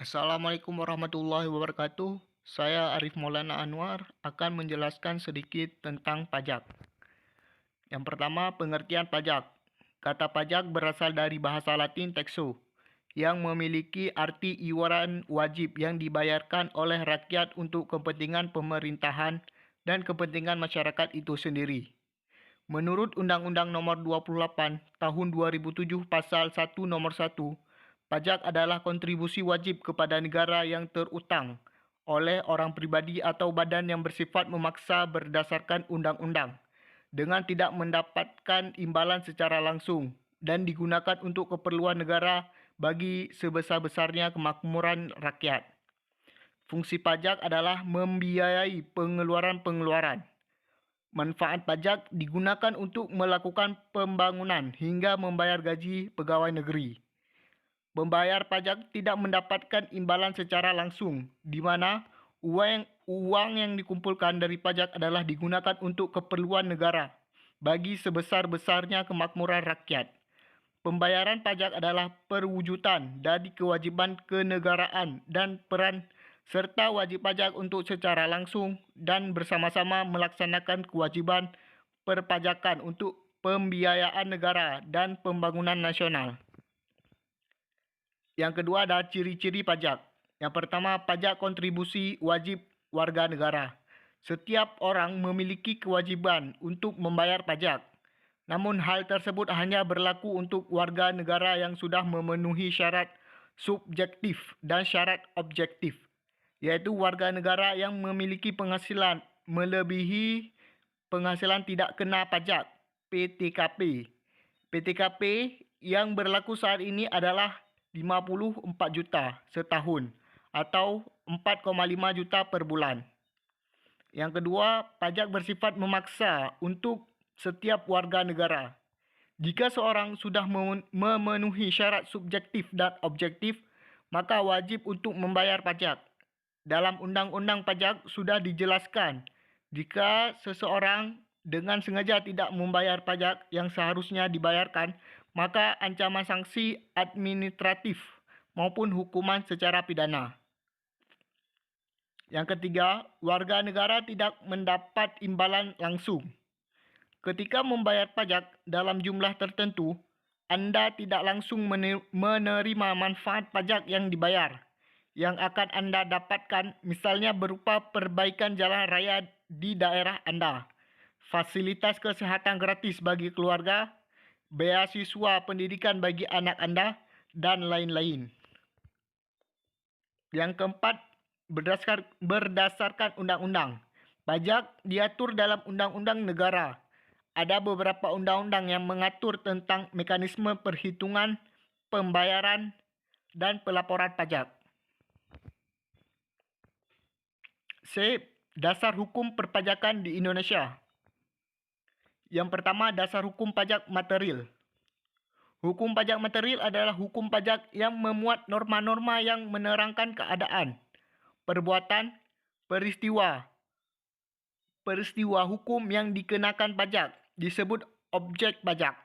Assalamualaikum warahmatullahi wabarakatuh. Saya Arif Maulana Anwar akan menjelaskan sedikit tentang pajak. Yang pertama, pengertian pajak. Kata pajak berasal dari bahasa Latin taxo, yang memiliki arti iuran wajib yang dibayarkan oleh rakyat untuk kepentingan pemerintahan dan kepentingan masyarakat itu sendiri. Menurut Undang-Undang Nomor 28 Tahun 2007 Pasal 1 Nomor 1, pajak adalah kontribusi wajib kepada negara yang terutang oleh orang pribadi atau badan yang bersifat memaksa berdasarkan undang-undang dengan tidak mendapatkan imbalan secara langsung dan digunakan untuk keperluan negara bagi sebesar-besarnya kemakmuran rakyat. Fungsi pajak adalah membiayai pengeluaran-pengeluaran. Manfaat pajak digunakan untuk melakukan pembangunan hingga membayar gaji pegawai negeri. Pembayar pajak tidak mendapatkan imbalan secara langsung, di mana uang yang dikumpulkan dari pajak adalah digunakan untuk keperluan negara bagi sebesar-besarnya kemakmuran rakyat. Pembayaran pajak adalah perwujudan dari kewajiban kenegaraan dan peran serta wajib pajak untuk secara langsung dan bersama-sama melaksanakan kewajiban perpajakan untuk pembiayaan negara dan pembangunan nasional. Yang kedua adalah ciri-ciri pajak. Yang pertama, pajak kontribusi wajib warga negara. Setiap orang memiliki kewajiban untuk membayar pajak. Namun hal tersebut hanya berlaku untuk warga negara yang sudah memenuhi syarat subjektif dan syarat objektif, yaitu warga negara yang memiliki penghasilan melebihi penghasilan tidak kena pajak (PTKP). PTKP yang berlaku saat ini adalah 54 juta setahun atau 4,5 juta per bulan. Yang kedua, pajak bersifat memaksa untuk setiap warga negara. Jika seorang sudah memenuhi syarat subjektif dan objektif, maka wajib untuk membayar pajak. Dalam Undang-Undang Pajak sudah dijelaskan, jika seseorang dengan sengaja tidak membayar pajak yang seharusnya dibayarkan, maka ancaman sanksi administratif maupun hukuman secara pidana. Yang ketiga, warga negara tidak mendapat imbalan langsung. Ketika membayar pajak dalam jumlah tertentu, Anda tidak langsung menerima manfaat pajak yang dibayar. Yang akan Anda dapatkan misalnya berupa perbaikan jalan raya di daerah Anda, fasilitas kesehatan gratis bagi keluarga, beasiswa pendidikan bagi anak Anda, dan lain-lain. Yang keempat, berdasarkan undang-undang. Pajak diatur dalam undang-undang negara. Ada beberapa undang-undang yang mengatur tentang mekanisme perhitungan, pembayaran, dan pelaporan pajak. C. Dasar hukum perpajakan di Indonesia. Yang pertama, dasar hukum pajak material. Hukum pajak material adalah hukum pajak yang memuat norma-norma yang menerangkan keadaan, perbuatan, peristiwa hukum yang dikenakan pajak disebut objek pajak.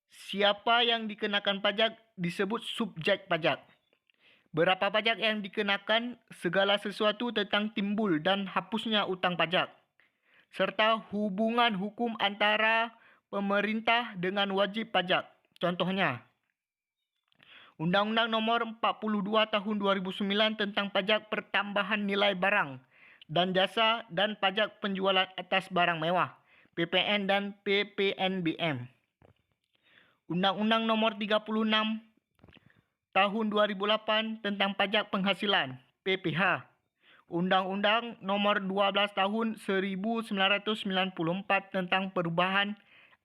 Siapa yang dikenakan pajak disebut subjek pajak. Berapa pajak yang dikenakan, segala sesuatu tentang timbul dan hapusnya utang pajak, serta hubungan hukum antara pemerintah dengan wajib pajak. Contohnya, Undang-Undang Nomor 42 Tahun 2009 tentang pajak pertambahan nilai barang dan jasa dan pajak penjualan atas barang mewah, PPN dan PPNBM. Undang-Undang Nomor 36 Tahun 2008 tentang pajak penghasilan, PPH. Undang-Undang Nomor 12 Tahun 1994 tentang perubahan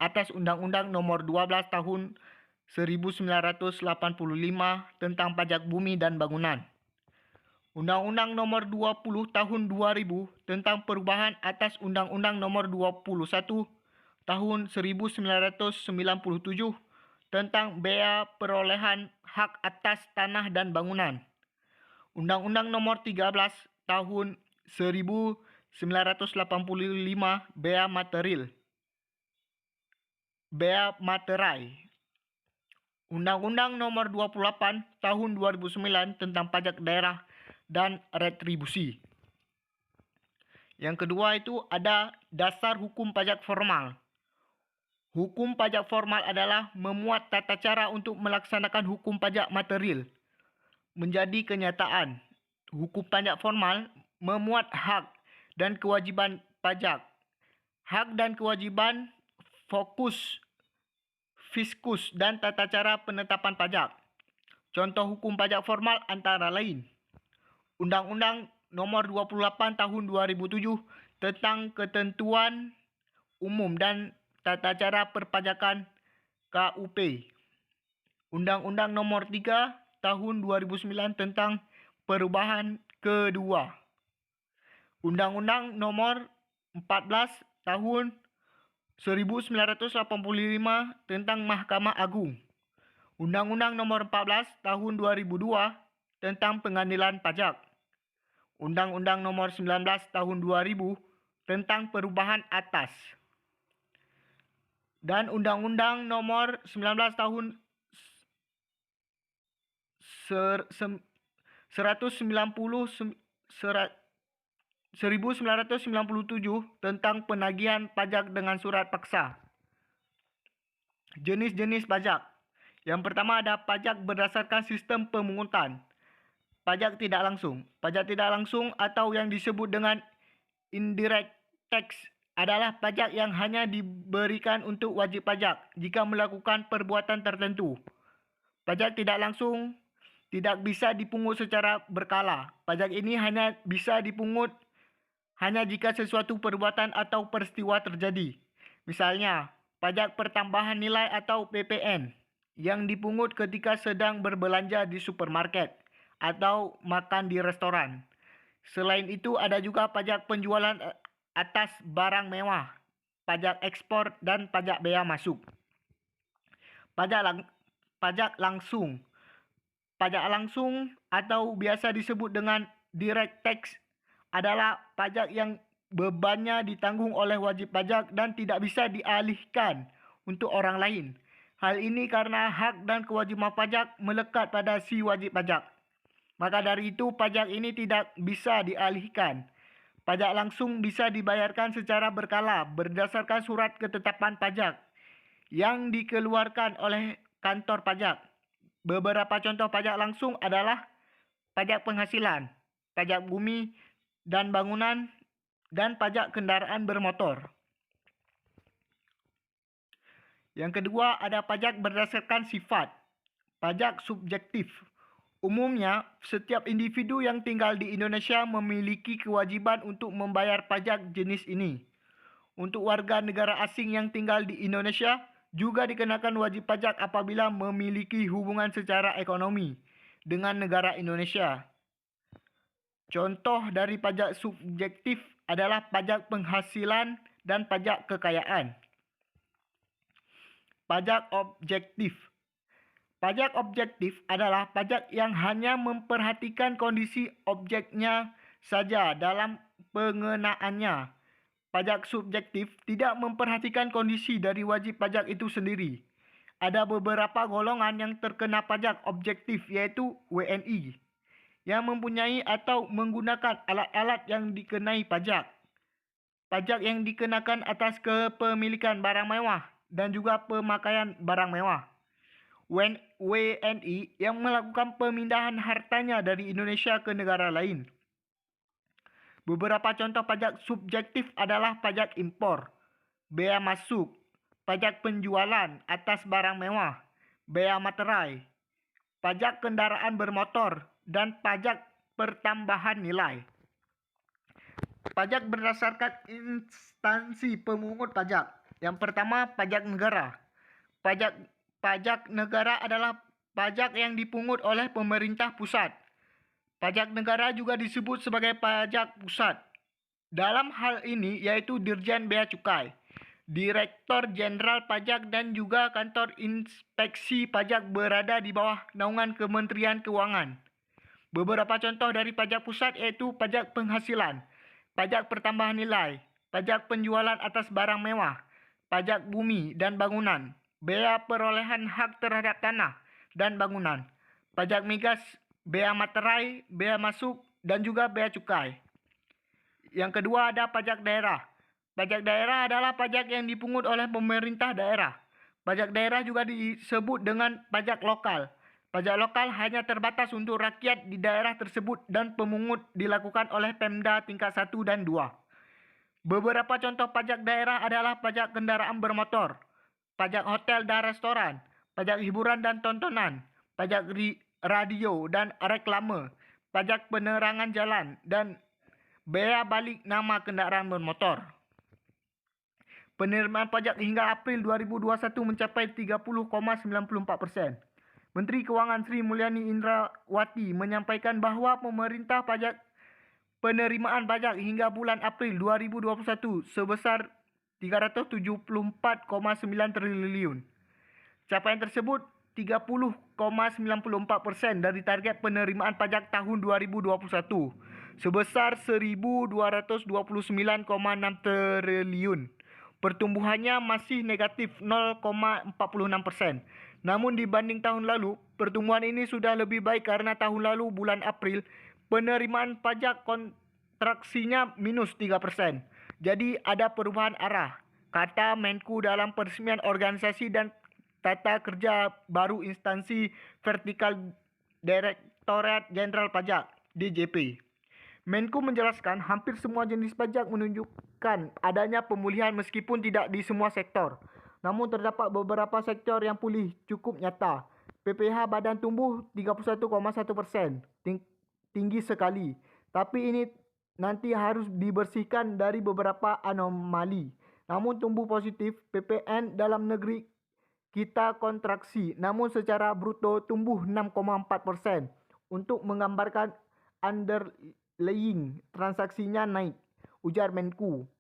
atas Undang-Undang Nomor 12 Tahun 1985 tentang pajak bumi dan bangunan. Undang-Undang Nomor 20 Tahun 2000 tentang perubahan atas Undang-Undang Nomor 21 Tahun 1997 tentang bea perolehan hak atas tanah dan bangunan. Undang-Undang Nomor 13 Tahun 1985 bea materai. Undang-Undang Nomor 28 Tahun 2009 tentang pajak daerah dan retribusi. Yang kedua itu ada dasar hukum pajak formal. Hukum pajak formal adalah memuat tata cara untuk melaksanakan hukum pajak material menjadi kenyataan. Hukum pajak formal memuat hak dan kewajiban pajak. Hak dan kewajiban fokus, fiskus dan tata cara penetapan pajak. Contoh hukum pajak formal antara lain Undang-Undang Nomor 28 Tahun 2007 tentang Ketentuan Umum dan Tata Cara Perpajakan KUP. Undang-Undang Nomor 3 Tahun 2009 tentang Perubahan Kedua. Undang-Undang Nomor 14 Tahun 1985 tentang Mahkamah Agung. Undang-Undang Nomor 14 Tahun 2002 tentang Pengadilan Pajak. Undang-Undang Nomor 19 Tahun 2000 tentang Perubahan Atas. Dan Undang-Undang Nomor 19 Tahun 1997 tentang penagihan pajak dengan surat paksa. Jenis-jenis pajak. Yang pertama ada pajak berdasarkan sistem pemungutan. Pajak tidak langsung. Pajak tidak langsung atau yang disebut dengan indirect tax adalah pajak yang hanya diberikan untuk wajib pajak jika melakukan perbuatan tertentu. Pajak tidak langsung tidak bisa dipungut secara berkala. Pajak ini hanya bisa dipungut hanya jika sesuatu perbuatan atau peristiwa terjadi. Misalnya, pajak pertambahan nilai atau PPN yang dipungut ketika sedang berbelanja di supermarket atau makan di restoran. Selain itu ada juga pajak penjualan atas barang mewah, pajak ekspor dan pajak bea masuk. Pajak langsung. Pajak langsung atau biasa disebut dengan direct tax adalah pajak yang bebannya ditanggung oleh wajib pajak dan tidak bisa dialihkan untuk orang lain. Hal ini karena hak dan kewajiban pajak melekat pada si wajib pajak. Maka dari itu pajak ini tidak bisa dialihkan. Pajak langsung bisa dibayarkan secara berkala berdasarkan surat ketetapan pajak yang dikeluarkan oleh kantor pajak. Beberapa contoh pajak langsung adalah pajak penghasilan, pajak bumi dan bangunan, dan pajak kendaraan bermotor. Yang kedua ada pajak berdasarkan sifat, pajak subjektif. Umumnya, setiap individu yang tinggal di Indonesia memiliki kewajiban untuk membayar pajak jenis ini. Untuk warga negara asing yang tinggal di Indonesia, juga dikenakan wajib pajak apabila memiliki hubungan secara ekonomi dengan negara Indonesia. Contoh dari pajak subjektif adalah pajak penghasilan dan pajak kekayaan. Pajak objektif. Pajak objektif adalah pajak yang hanya memperhatikan kondisi objeknya saja dalam pengenaannya. Pajak subjektif tidak memperhatikan kondisi dari wajib pajak itu sendiri. Ada beberapa golongan yang terkena pajak objektif yaitu WNI yang mempunyai atau menggunakan alat-alat yang dikenai pajak. Pajak yang dikenakan atas kepemilikan barang mewah dan juga pemakaian barang mewah. WNI yang melakukan pemindahan hartanya dari Indonesia ke negara lain. Beberapa contoh pajak subjektif adalah pajak impor, bea masuk, pajak penjualan atas barang mewah, bea materai, pajak kendaraan bermotor, dan pajak pertambahan nilai. Pajak berdasarkan instansi pemungut pajak. Yang pertama, pajak negara. Pajak negara adalah pajak yang dipungut oleh pemerintah pusat. Pajak negara juga disebut sebagai pajak pusat. Dalam hal ini yaitu Dirjen Bea Cukai, Direktur Jenderal Pajak dan juga kantor inspeksi pajak berada di bawah naungan Kementerian Keuangan. Beberapa contoh dari pajak pusat yaitu pajak penghasilan, pajak pertambahan nilai, pajak penjualan atas barang mewah, pajak bumi dan bangunan, bea perolehan hak terhadap tanah, dan bangunan, pajak migas, bea materai, bea masuk, dan juga bea cukai. Yang kedua ada pajak daerah. Pajak daerah adalah pajak yang dipungut oleh pemerintah daerah. Pajak daerah juga disebut dengan pajak lokal. Pajak lokal hanya terbatas untuk rakyat di daerah tersebut dan pemungut dilakukan oleh Pemda tingkat 1 dan 2. Beberapa contoh pajak daerah adalah pajak kendaraan bermotor, pajak hotel dan restoran, pajak hiburan dan tontonan, pajak radio dan reklame, pajak penerangan jalan, dan bea balik nama kendaraan bermotor. Penerimaan pajak hingga April 2021 mencapai 30,94%. Menteri Kewangan Sri Mulyani Indrawati menyampaikan bahawa penerimaan pajak hingga bulan April 2021 sebesar 374,9 triliun. Capaian tersebut 30,94% dari target penerimaan pajak tahun 2021 sebesar 1.229,6 triliun. Pertumbuhannya masih negatif 0,46%. Namun dibanding tahun lalu, pertumbuhan ini sudah lebih baik karena tahun lalu bulan April penerimaan pajak kontraksinya minus 3%. Jadi ada perubahan arah, kata Menku dalam peresmian organisasi dan tata kerja baru instansi vertikal Direktorat Jenderal Pajak (DJP). Menku menjelaskan hampir semua jenis pajak menunjukkan adanya pemulihan meskipun tidak di semua sektor. Namun terdapat beberapa sektor yang pulih cukup nyata. PPH badan tumbuh 31,1%, tinggi sekali. Tapi ini nanti harus dibersihkan dari beberapa anomali. Namun tumbuh positif, PPN dalam negeri kita kontraksi, namun secara bruto tumbuh 6,4%. Untuk menggambarkan underlying transaksinya naik, ujar Menku.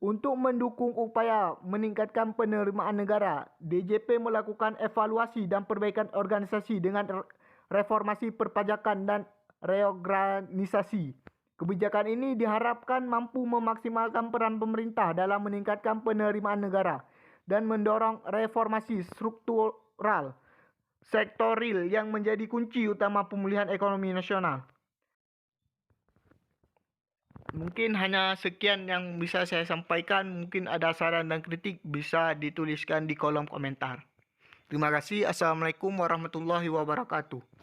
Untuk mendukung upaya meningkatkan penerimaan negara, DJP melakukan evaluasi dan perbaikan organisasi dengan reformasi perpajakan dan reorganisasi. Kebijakan ini diharapkan mampu memaksimalkan peran pemerintah dalam meningkatkan penerimaan negara dan mendorong reformasi struktural sektoril yang menjadi kunci utama pemulihan ekonomi nasional. Mungkin hanya sekian yang bisa saya sampaikan. Mungkin ada saran dan kritik bisa dituliskan di kolom komentar. Terima kasih. Assalamualaikum warahmatullahi wabarakatuh.